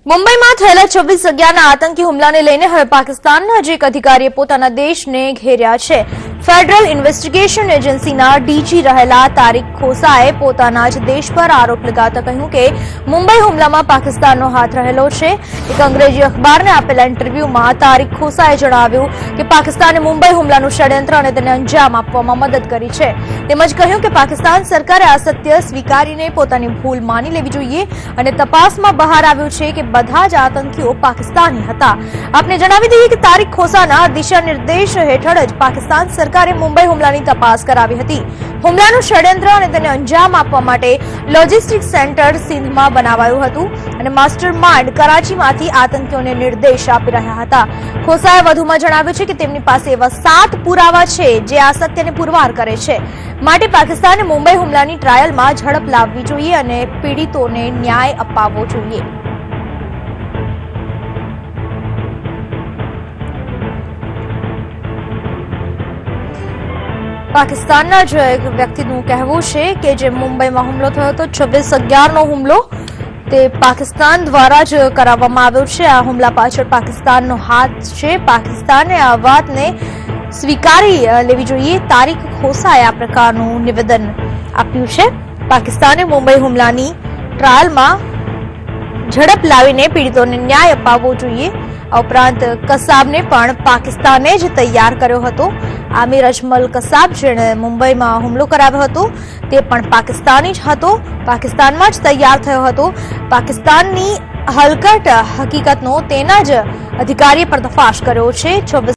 મુંબઈમાં થયેલા 26 અગિયારના આતંકી હુમલાને લઈને હવે પાકિસ્તાનના જ એક અધિકારીએ પોતાના દેશને ઘેર્યા છે। ફેડરલ ઇન્વેસ્ટિગેશન એજન્સીના ડીજી રહેલા તારિક ખોસાએ પોતાના જ દેશ પર આરોપ લગાવતા કહ્યું કે મુંબઈ હુમલામાં પાકિસ્તાનનો હાથ રહેલો છે। એક અંગ્રેજી અખબારને આપેલા ઇન્ટરવ્યુમાં તારિક ખોસાએ જણાવ્યું કે પાકિસ્તાને મુંબઈ હુમલાનું ષડયંત્ર અને તેને અંજામ આપવામાં મદદ કરી છે। તેમજ કહ્યું કે પાકિસ્તાન સરકારે આ સત્ય સ્વીકારીને પોતાની ભૂલ માની લેવી જોઈએ અને તપાસમાં બહાર આવ્યું છે કે બધા જ આતંકીઓ પાકિસ્તાની હતા। આપને જણાવી દઈએ કે તારિક ખોસાના દિશા નિર્દેશ હેઠળ જ પાકિસ્તાન સરકારે મુંબઈ હુમલાની તપાસ કરાવી હતી। હુમલાનું ષડયંત્ર અને તેને અંજામ આપવા માટે લોજિસ્ટિક્સ સેન્ટર સિંધમાં બનાવાયું હતું અને માસ્ટર માઇન્ડ કરાચીમાંથી આતંકીઓને નિર્દેશ આપી રહ્યા હતા। ખોસાએ વધુમાં જણાવ્યું છે કે તેમની પાસે એવા 7 પુરાવા છે જે આ સત્યને પુરવાર કરે છે। માટે પાકિસ્તાને મુંબઈ હુમલાની ટ્રાયલમાં ઝડપ લાવવી જોઈએ અને પીડિતોને ન્યાય અપાવવો જોઈએ। પાકિસ્તાનના જ એક વ્યક્તિનું કહેવું છે કે જે મુંબઈમાં હુમલો થયો હતો 26/11નો હુમલો તે પાકિસ્તાન દ્વારા જ કરાવવામાં આવ્યો છે। આ હુમલા પાછળ પાકિસ્તાનનો હાથ છે। પાકિસ્તાને આ વાતને સ્વીકારી લેવી જોઈએ। તારિક ખોસાએ આ પ્રકારનું નિવેદન આપ્યું છે। પાકિસ્તાને મુંબઈ હુમલાની ટ્રાયલમાં ઝડપ લાવીને પીડિતોને ન્યાય અપાવવો જોઈએ। આ ઉપરાંત કસાબને પણ પાકિસ્તાને જ તૈયાર કર્યો હતો। આમિર અજમલ કસાબ જેણે મુંબઈમાં હુમલો કરાવ્યો હતો તે પણ પાકિસ્તાની જ હતો, પાકિસ્તાનમાં જ તૈયાર થયો હતો। પાકિસ્તાનની હલકટ હકીકતનો તેના જ અધિકારીએ પર્દાફાશ કર્યો છે। 26